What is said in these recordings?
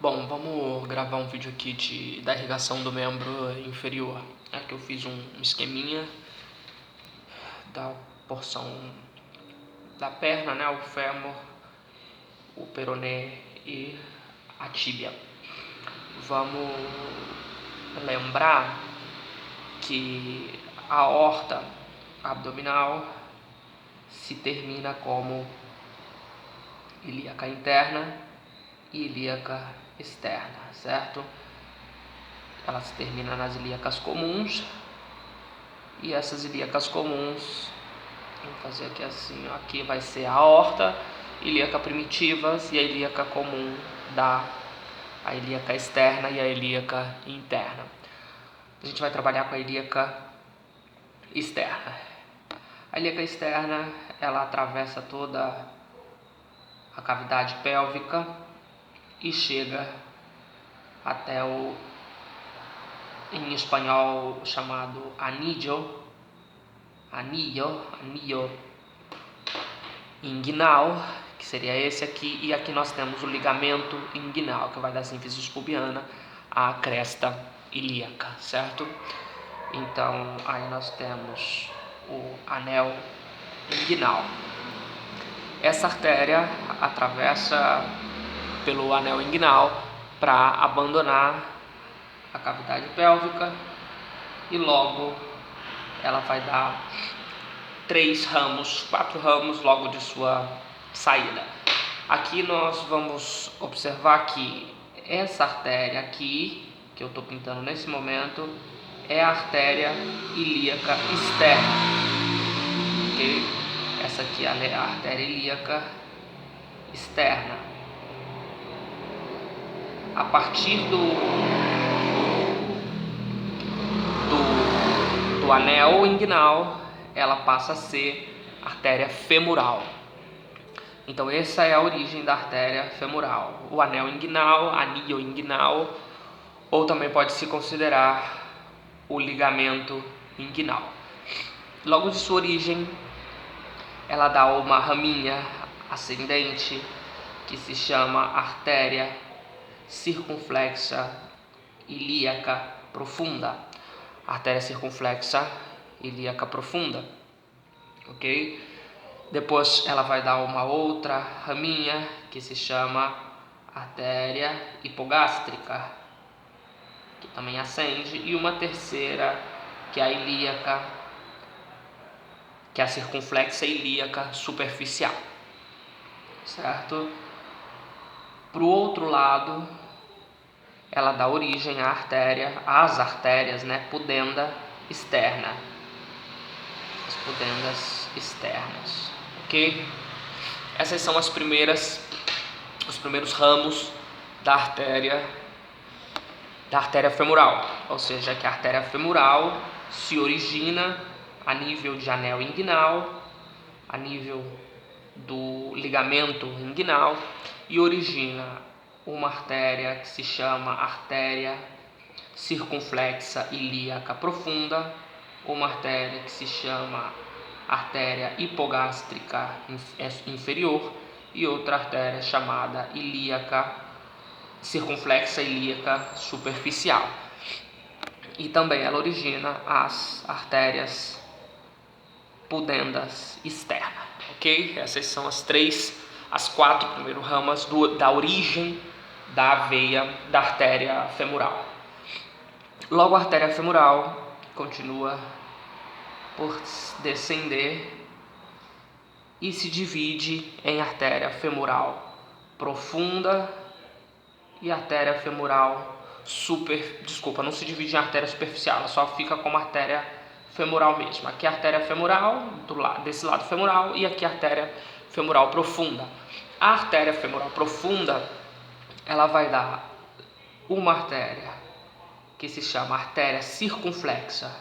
Bom, vamos gravar um vídeo aqui da irrigação do membro inferior. Aqui eu fiz um esqueminha da porção da perna, né, o fêmur, o peroné e a tíbia. Vamos lembrar que a aorta abdominal se termina como ilíaca interna e ilíaca externa, certo? Ela se termina nas ilíacas comuns, e essas ilíacas comuns, vamos fazer aqui assim, ó, aqui vai ser a aorta, ilíaca primitivas e a ilíaca comum dá a ilíaca externa e a ilíaca interna. A gente vai trabalhar com a ilíaca externa. A ilíaca externa, ela atravessa toda a cavidade pélvica e chega até o, em espanhol, chamado anillo inguinal, que seria esse aqui, e aqui nós temos o ligamento inguinal, que vai da sínfise pubiana à cresta ilíaca, certo? Então, aí nós temos o anel inguinal. Essa artéria atravessa pelo anel inguinal para abandonar a cavidade pélvica e logo ela vai dar 4 ramos logo de sua saída. Aqui nós vamos observar que essa artéria aqui, que eu estou pintando nesse momento, é a artéria ilíaca externa, ok? Essa aqui é a artéria ilíaca externa. A partir do anel inguinal, ela passa a ser artéria femoral. Então essa é a origem da artéria femoral. O anel inguinal, anillo inguinal, ou também pode se considerar o ligamento inguinal. Logo de sua origem, ela dá uma raminha ascendente que se chama artéria circunflexa ilíaca profunda. Artéria circunflexa ilíaca profunda, ok? Depois ela vai dar uma outra raminha que se chama artéria hipogástrica, que também ascende, e uma terceira que é a ilíaca, que é a circunflexa ilíaca superficial, certo? Pro outro lado, ela dá origem às artérias, né, pudenda externa, as pudendas externas, ok? Essas são os primeiros ramos da artéria femoral, ou seja, que a artéria femoral se origina a nível de anel inguinal, a nível do ligamento inguinal, e origina uma artéria que se chama artéria circunflexa ilíaca profunda, uma artéria que se chama artéria hipogástrica inferior e outra artéria chamada circunflexa ilíaca superficial. E também ela origina as artérias pudendas externas, ok? Essas são as 4 primeiras ramas da origem da veia da artéria femoral. Logo a artéria femoral continua por descender e se divide em artéria femoral profunda e artéria femoral não se divide em artéria superficial, ela só fica como artéria femoral mesmo. Aqui é a artéria femoral, desse lado femoral, e aqui a artéria femoral profunda. A artéria femoral profunda, ela vai dar uma artéria que se chama artéria circunflexa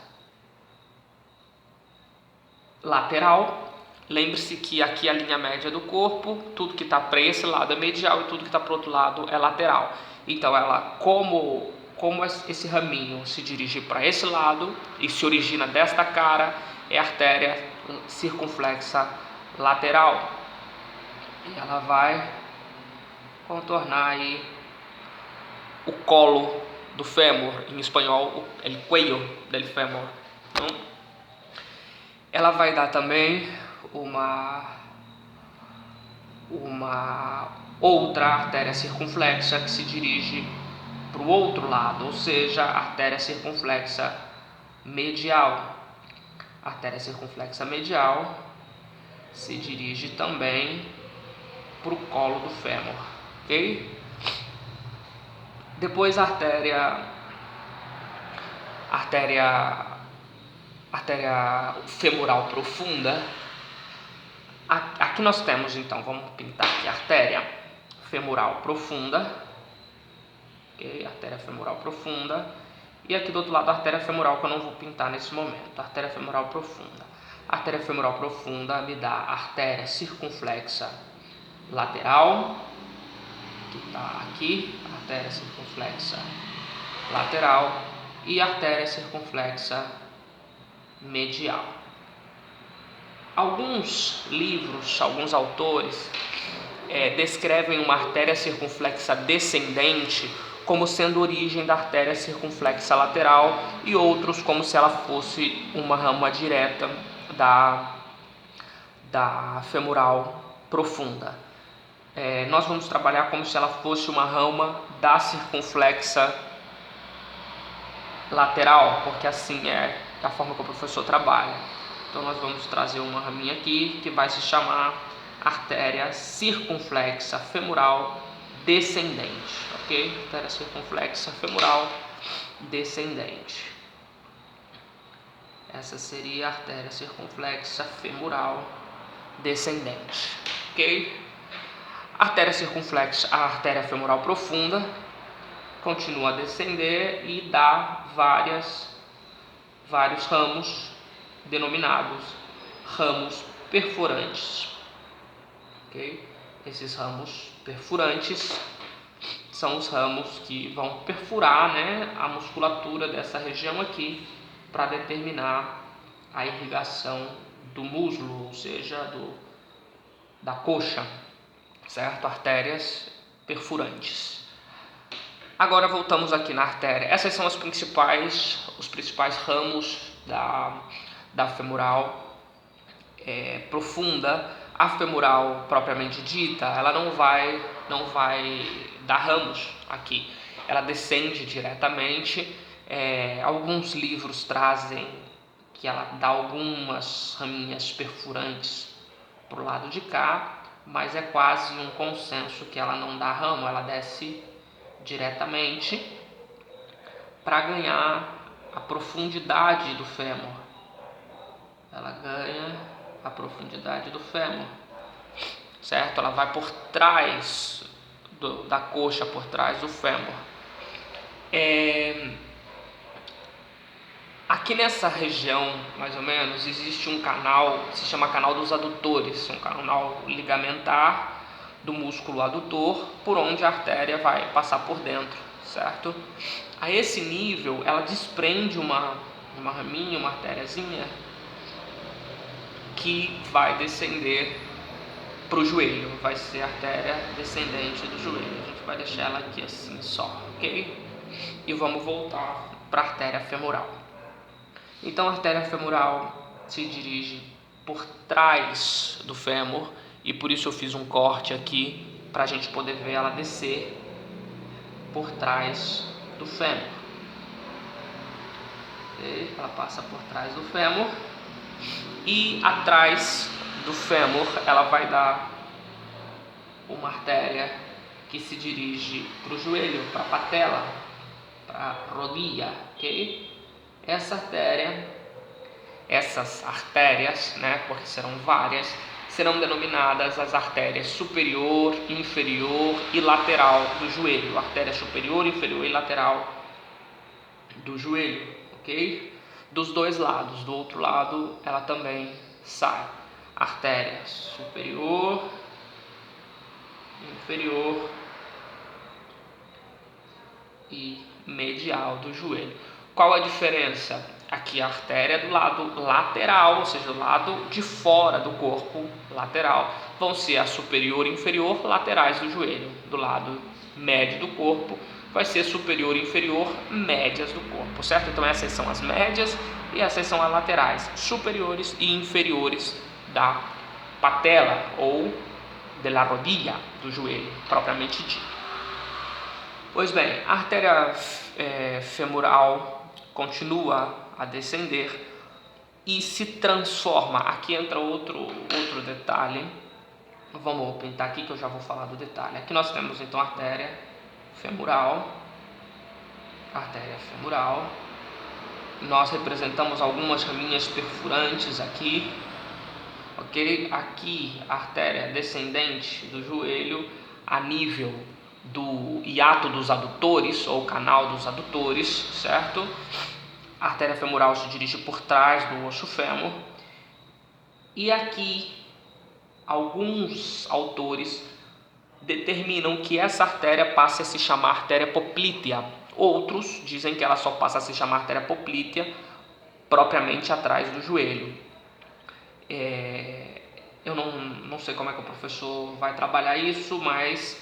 lateral. Lembre-se que aqui é a linha média do corpo, tudo que está para esse lado é medial e tudo que está para o outro lado é lateral. Então ela, como esse raminho se dirige para esse lado e se origina desta cara, é a artéria circunflexa lateral. E ela vai contornar aí o colo do fêmur, em espanhol, el cuello del fémur. Então, ela vai dar também uma outra artéria circunflexa que se dirige para o outro lado, ou seja, a artéria circunflexa medial. A artéria circunflexa medial se dirige também para o colo do fêmur, ok? Depois a artéria femoral profunda. Aqui nós temos, então, vamos pintar aqui a artéria femoral profunda, ok? Artéria femoral profunda. E aqui do outro lado a artéria femoral, que eu não vou pintar nesse momento, a artéria femoral profunda. A artéria femoral profunda me dá a artéria circunflexa lateral, que está aqui, a artéria circunflexa lateral, e a artéria circunflexa medial. Alguns livros, alguns autores descrevem uma artéria circunflexa descendente como sendo origem da artéria circunflexa lateral, e outros como se ela fosse uma rama direta da femoral profunda. Nós vamos trabalhar como se ela fosse uma rama da circunflexa lateral, porque assim é a forma que o professor trabalha. Então nós vamos trazer uma raminha aqui que vai se chamar artéria circunflexa femoral descendente, ok? Artéria circunflexa femoral descendente. Essa seria a artéria circunflexa femoral descendente, ok? Artéria circunflexa, a artéria femoral profunda, continua a descender e dá vários ramos denominados ramos perfurantes, ok? Esses ramos perfurantes são os ramos que vão perfurar, né, a musculatura dessa região aqui para determinar a irrigação do músculo, ou seja, da coxa, certo? Artérias perfurantes. Agora voltamos aqui na artéria. Essas são os principais ramos da femoral profunda. A femoral propriamente dita, ela não vai dar ramos aqui. Ela descende diretamente. Alguns livros trazem que ela dá algumas raminhas perfurantes para o lado de cá, mas é quase um consenso que ela não dá ramo, ela desce diretamente para ganhar a profundidade do fêmur. Ela ganha a profundidade do fêmur, certo? Ela vai por trás da coxa, por trás do fêmur. Aqui nessa região, mais ou menos, existe um canal que se chama canal dos adutores, um canal ligamentar do músculo adutor, por onde a artéria vai passar por dentro, certo? A esse nível, ela desprende uma raminha, uma artériazinha, que vai descender para o joelho, vai ser a artéria descendente do joelho. A gente vai deixar ela aqui assim só, ok? E vamos voltar para a artéria femoral. Então a artéria femoral se dirige por trás do fêmur, e por isso eu fiz um corte aqui para a gente poder ver ela descer por trás do fêmur. Okay? Ela passa por trás do fêmur, e atrás do fêmur ela vai dar uma artéria que se dirige para o joelho, para a patela, para a rodilha, ok? Essas artérias, né, porque serão várias, serão denominadas as artérias superior, inferior e lateral do joelho. Artéria superior, inferior e lateral do joelho, ok? Dos dois lados. Do outro lado, ela também sai. Artéria superior, inferior e medial do joelho. Qual a diferença? Aqui a artéria do lado lateral, ou seja, do lado de fora do corpo lateral, vão ser a superior e inferior laterais do joelho, do lado médio do corpo, vai ser superior e inferior, médias do corpo, certo? Então essas são as médias e essas são as laterais, superiores e inferiores da patela ou de la rodilla, do joelho, propriamente dito. Pois bem, a artéria femoral continua a descender e se transforma. Aqui entra outro detalhe. Vamos pintar aqui que eu já vou falar do detalhe. Aqui nós temos então a artéria femoral. Nós representamos algumas raminhas perfurantes aqui, ok? Aqui a artéria descendente do joelho a nível do hiato dos adutores ou canal dos adutores, certo? A artéria femoral se dirige por trás do osso fêmur. E aqui alguns autores determinam que essa artéria passe a se chamar artéria poplítea. Outros dizem que ela só passa a se chamar artéria poplítea propriamente atrás do joelho. Eu não sei como é que o professor vai trabalhar isso, mas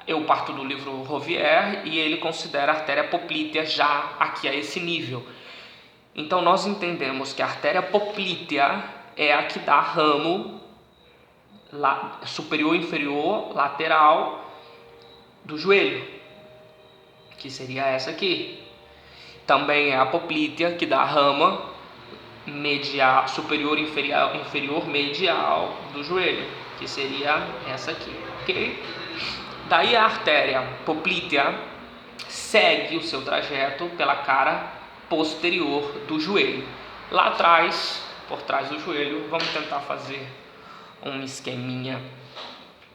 eu parto do livro Rovier e ele considera a artéria poplítea já aqui a esse nível. Então nós entendemos que a artéria poplítea é a que dá ramo superior, inferior, lateral do joelho, que seria essa aqui. Também é a poplítea que dá rama medial, superior, inferior, medial do joelho, que seria essa aqui, ok? Daí a artéria poplítea segue o seu trajeto pela cara posterior do joelho. Lá atrás, por trás do joelho, vamos tentar fazer um esqueminha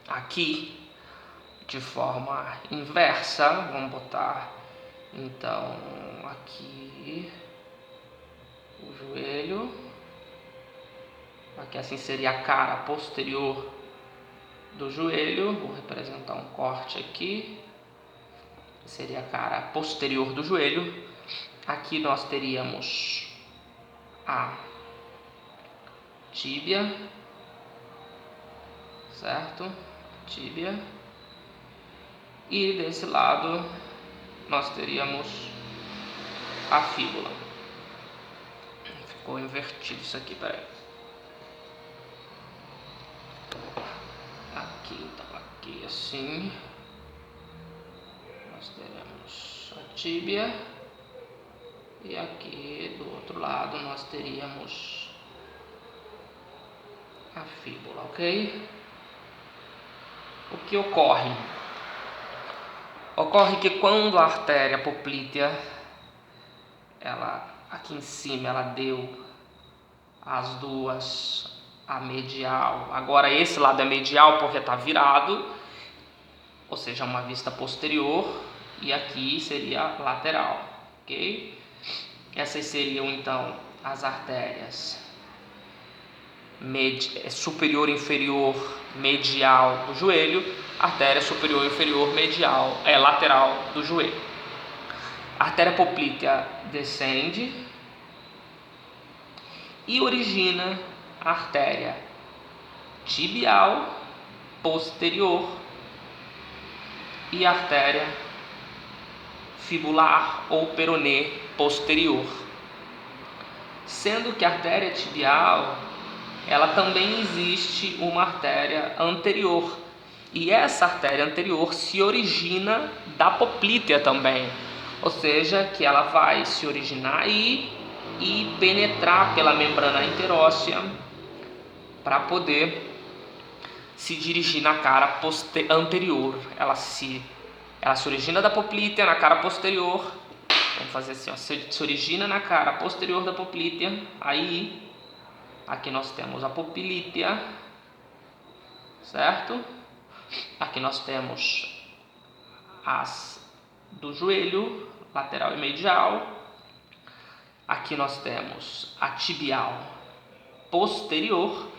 aqui de forma inversa. Vamos botar então aqui o joelho, aqui assim seria a cara posterior do joelho. Vou representar um corte aqui, seria a cara posterior do joelho. Aqui nós teríamos a tíbia, certo? Tíbia. E desse lado nós teríamos a fíbula. Ficou invertido isso aqui, peraí. Aqui, então aqui assim nós teremos a tíbia e aqui do outro lado nós teríamos a fíbula, ok? O que ocorre? Ocorre que quando a artéria poplítea, ela aqui em cima, ela deu as duas, a medial. Agora esse lado é medial porque está virado, ou seja, uma vista posterior, e aqui seria lateral, ok? Essas seriam então as artérias superior, inferior, medial do joelho, artéria superior, inferior, medial, lateral do joelho. A artéria poplítea descende e origina a artéria tibial posterior e a artéria fibular ou peronê posterior. Sendo que a artéria tibial, ela também existe uma artéria anterior, e essa artéria anterior se origina da poplítea também, ou seja, que ela vai se originar aí e penetrar pela membrana interóssea para poder se dirigir na cara anterior. Ela se origina da poplítea na cara posterior. Vamos fazer assim, ó, se origina na cara posterior da poplítea. Aí aqui nós temos a poplítea, certo? Aqui nós temos as do joelho, lateral e medial. Aqui nós temos a tibial posterior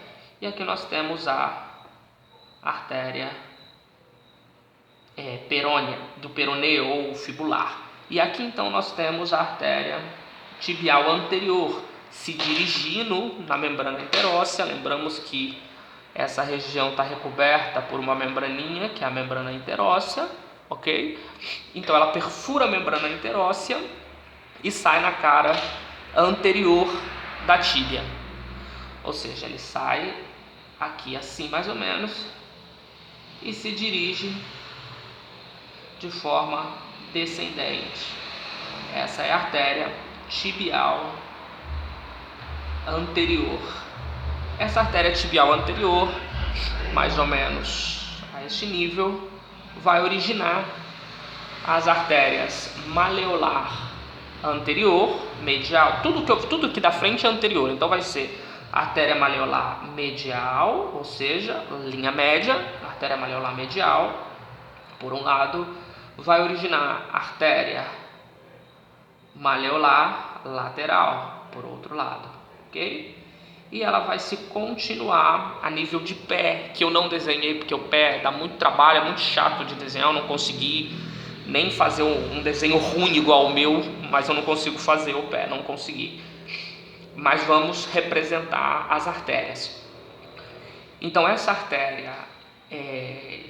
e aqui nós temos a artéria perônea, do peronê ou fibular. E aqui então nós temos a artéria tibial anterior se dirigindo na membrana interóssea. Lembramos que Essa região está recoberta por uma membraninha, que é a membrana interóssea, ok? Então ela perfura a membrana interóssea e sai na cara anterior da tíbia. Ou seja, ele sai aqui assim mais ou menos e se dirige de forma descendente. Essa é a artéria tibial anterior. Essa artéria tibial anterior, mais ou menos a este nível, vai originar as artérias maleolar anterior, medial, tudo que da frente é anterior, então vai ser artéria maleolar medial, ou seja, linha média, artéria maleolar medial, por um lado, vai originar artéria maleolar lateral, por outro lado, ok? E ela vai se continuar a nível de pé, que eu não desenhei porque o pé dá muito trabalho, é muito chato de desenhar, eu não consegui nem fazer um desenho ruim igual o meu, mas eu não consigo fazer o pé, não consegui. Mas vamos representar as artérias. Então essa artéria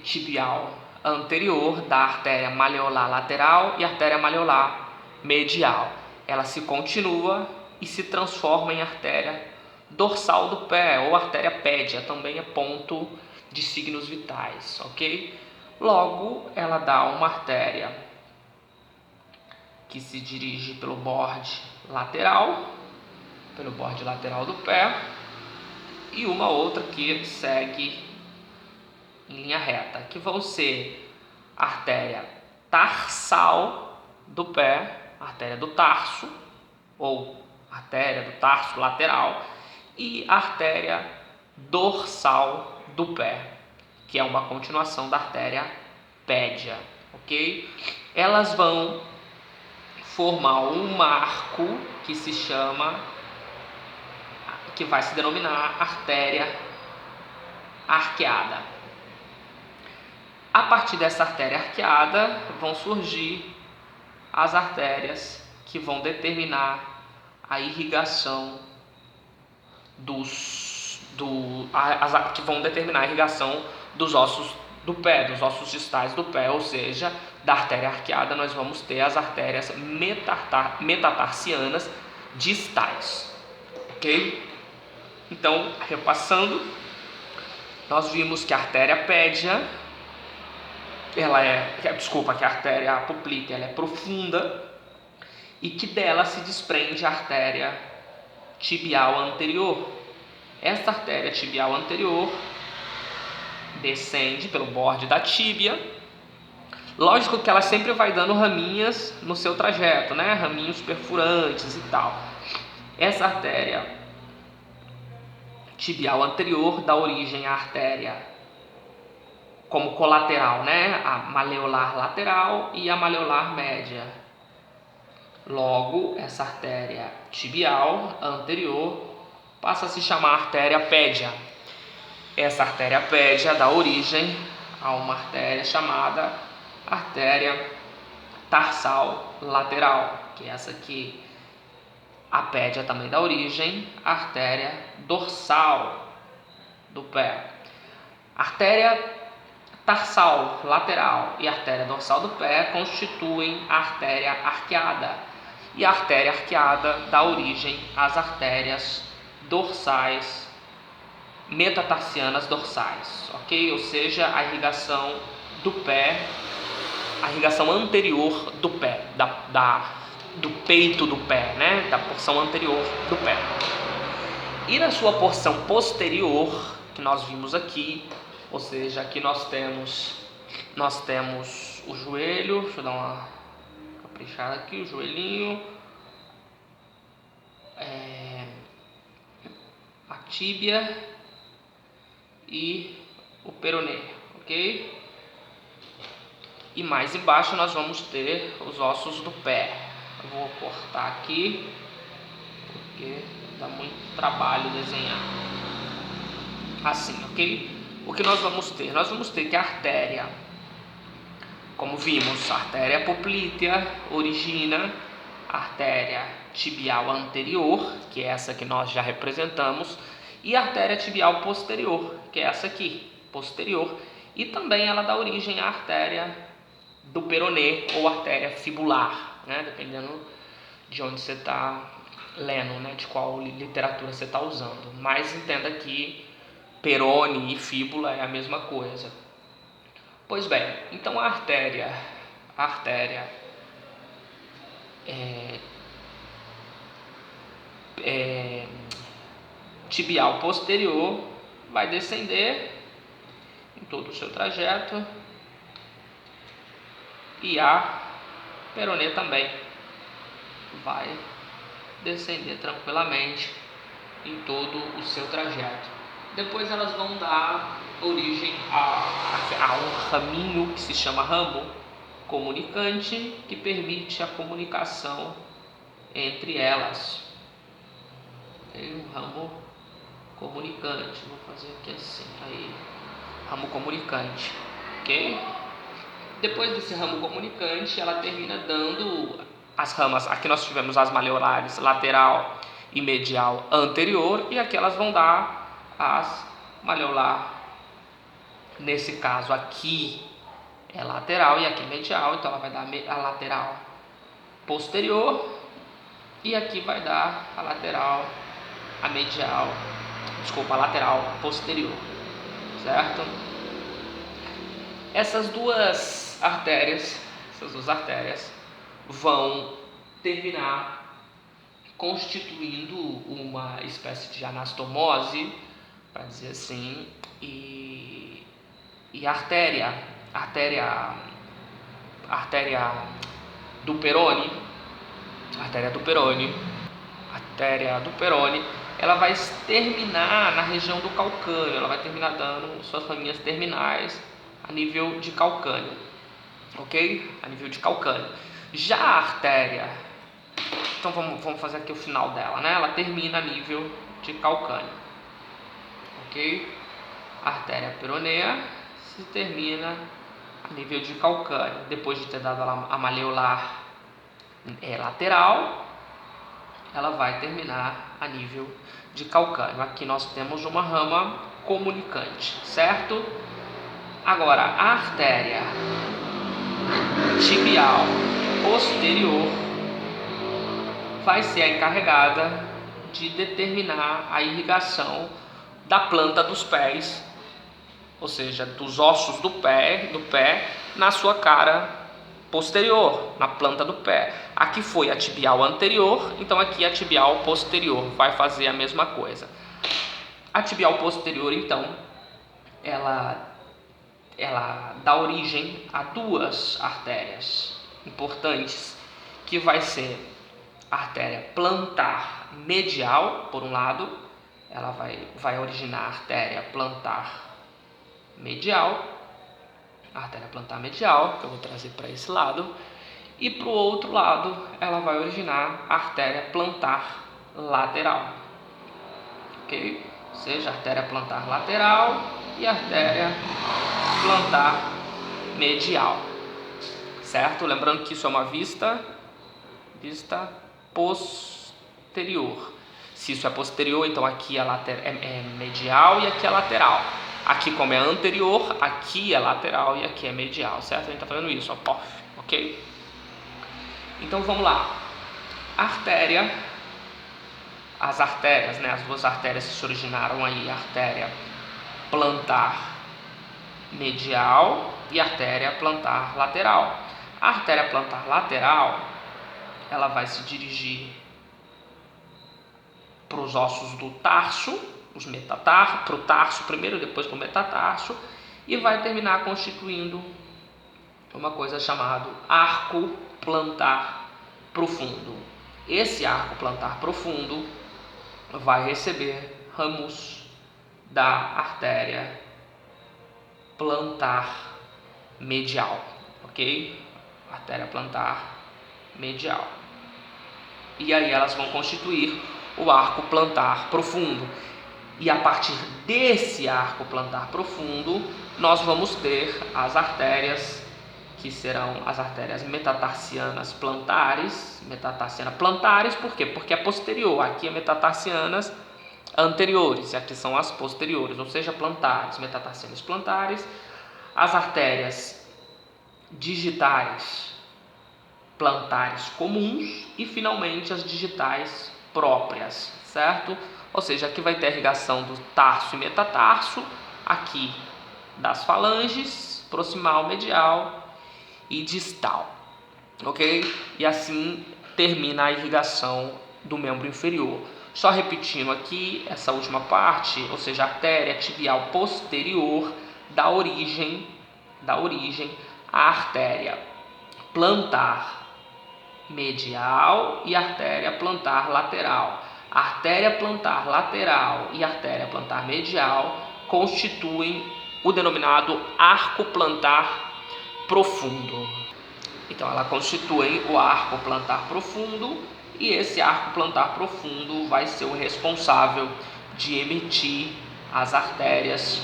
tibial anterior da artéria maleolar lateral e artéria maleolar medial, ela se continua e se transforma em artéria dorsal do pé, ou artéria pédia, também é ponto de signos vitais, ok? Logo, ela dá uma artéria que se dirige pelo borde lateral do pé, e uma outra que segue em linha reta, que vão ser a artéria tarsal do pé, artéria do tarso, ou artéria do tarso lateral, e a artéria dorsal do pé, que é uma continuação da artéria pédia, ok? Elas vão formar um marco que se chama, que vai se denominar artéria arqueada. A partir dessa artéria arqueada vão surgir as artérias que vão determinar a irrigação dos ossos do pé, dos ossos distais do pé, ou seja, da artéria arqueada nós vamos ter as artérias metatarsianas distais, ok? Então, repassando, nós vimos que a artéria pédia, que a artéria apoplítea, ela é profunda e que dela se desprende a artéria tibial anterior. Esta artéria tibial anterior descende pelo borde da tíbia. Lógico que ela sempre vai dando raminhas no seu trajeto, né? Raminhos perfurantes e tal. Essa artéria tibial anterior dá origem à artéria como colateral, né? A maleolar lateral e a maleolar média. Logo, essa artéria tibial anterior passa a se chamar artéria pédia. Essa artéria pédia dá origem a uma artéria chamada artéria tarsal lateral, que é essa aqui. A pédia também dá origem à artéria dorsal do pé. Artéria tarsal lateral e artéria dorsal do pé constituem a artéria arqueada. E a artéria arqueada dá origem às artérias dorsais, metatarsianas dorsais, ok? Ou seja, a irrigação do pé, a irrigação anterior do pé, do peito do pé, né? Da porção anterior do pé. E na sua porção posterior, que nós vimos aqui, ou seja, aqui nós temos o joelho, deixa eu dar uma caprichada aqui, o joelhinho, a tíbia e o peroné, ok? E mais embaixo nós vamos ter os ossos do pé. Eu vou cortar aqui, porque dá muito trabalho desenhar assim, ok? O que nós vamos ter? Nós vamos ter que a artéria, como vimos, a artéria apoplítea origina a artéria tibial anterior, que é essa que nós já representamos, E a artéria tibial posterior, que é essa aqui, posterior, e também ela dá origem à artéria do peroné ou artéria fibular, né? Dependendo de onde você está lendo, né? De qual literatura você está usando. Mas entenda que perone e fíbula é a mesma coisa. Pois bem, então a artéria tibial posterior vai descender em todo o seu trajeto e a peroné também vai descender tranquilamente em todo o seu trajeto. Depois elas vão dar origem a um raminho que se chama ramo comunicante, que permite a comunicação entre elas. Tem um ramo comunicante, vou fazer aqui assim, aí, ramo comunicante, ok? Depois desse ramo comunicante, ela termina dando as ramas. Aqui nós tivemos as maleolares lateral e medial anterior, e aqui elas vão dar as maleolar. Nesse caso aqui é lateral e aqui é medial, então ela vai dar a lateral posterior e aqui vai dar a lateral, a medial, desculpa, a lateral posterior, certo? Essas duas artérias vão terminar constituindo uma espécie de anastomose, para dizer assim, e a artéria do perone, ela vai terminar na região do calcâneo, ela vai terminar dando suas raminhas terminais a nível de calcâneo, ok? A nível de calcâneo. Já a artéria, então vamos fazer aqui o final dela, né? Ela termina a nível de calcâneo, ok? A artéria peronea se termina a nível de calcâneo, depois de ter dado a maleolar lateral, ela vai terminar a nível de calcâneo. Aqui nós temos uma rama comunicante, certo? Agora, a artéria tibial posterior vai ser a encarregada de determinar a irrigação da planta dos pés, ou seja, dos ossos do pé na sua cara posterior, na planta do pé. Aqui foi a tibial anterior, então aqui a tibial posterior vai fazer a mesma coisa. A tibial posterior, então, ela dá origem a duas artérias importantes, que vai ser a artéria plantar medial, por um lado, ela vai originar a artéria plantar medial, que eu vou trazer para esse lado, e para o outro lado ela vai originar a artéria plantar lateral, ok? Ou seja, a artéria plantar lateral e a artéria plantar medial, certo? Lembrando que isso é uma vista posterior. Se isso é posterior, então aqui é medial e aqui é lateral. Aqui, como é anterior, aqui é lateral e aqui é medial, certo? A gente está fazendo isso, ó, ok? Então vamos lá. As artérias, né? As duas artérias que se originaram aí, a artéria plantar medial e a artéria plantar lateral. A artéria plantar lateral, ela vai se dirigir para os ossos do tarso, os metatarsos, para o tarso primeiro, depois para o metatarso, e vai terminar constituindo uma coisa chamada arco plantar profundo. Esse arco plantar profundo vai receber ramos da artéria plantar medial, ok? Artéria plantar medial. E aí elas vão constituir o arco plantar profundo. E a partir desse arco plantar profundo, nós vamos ter as artérias, que serão as artérias metatarsianas plantares. Metatarsiana plantares, por quê? Porque é posterior. Aqui é metatarsianas, anteriores, e aqui são as posteriores, ou seja, plantares, metatarsianas plantares, as artérias digitais plantares comuns e finalmente as digitais próprias, certo? Ou seja, aqui vai ter a irrigação do tarso e metatarso, aqui das falanges, proximal, medial e distal, ok? E assim termina a irrigação do membro inferior. Só repetindo aqui essa última parte, ou seja, a artéria tibial posterior dá origem à artéria plantar medial e artéria plantar lateral. A artéria plantar lateral e a artéria plantar medial constituem o denominado arco plantar profundo. Então, ela constitui o arco plantar profundo e esse arco plantar profundo vai ser o responsável de emitir as artérias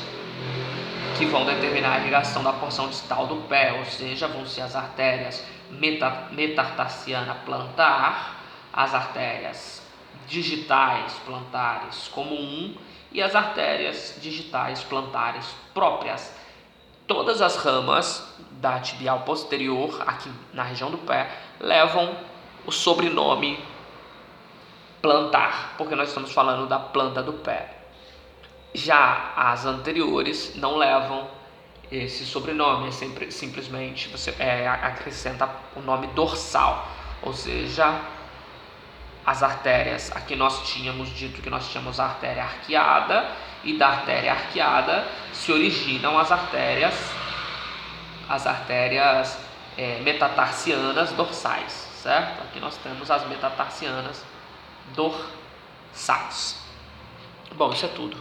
que vão determinar a irrigação da porção distal do pé, ou seja, vão ser as artérias metatarsiana plantar, as artérias digitais plantares como 1 e as artérias digitais plantares próprias. Todas as ramas da tibial posterior, aqui na região do pé, levam o sobrenome plantar, porque nós estamos falando da planta do pé. Já as anteriores não levam esse sobrenome, simplesmente você acrescenta o nome dorsal, ou seja, as artérias, aqui nós tínhamos dito que nós tínhamos a artéria arqueada, e da artéria arqueada se originam as artérias metatarsianas dorsais, certo? Aqui nós temos as metatarsianas dorsais. Bom, isso é tudo.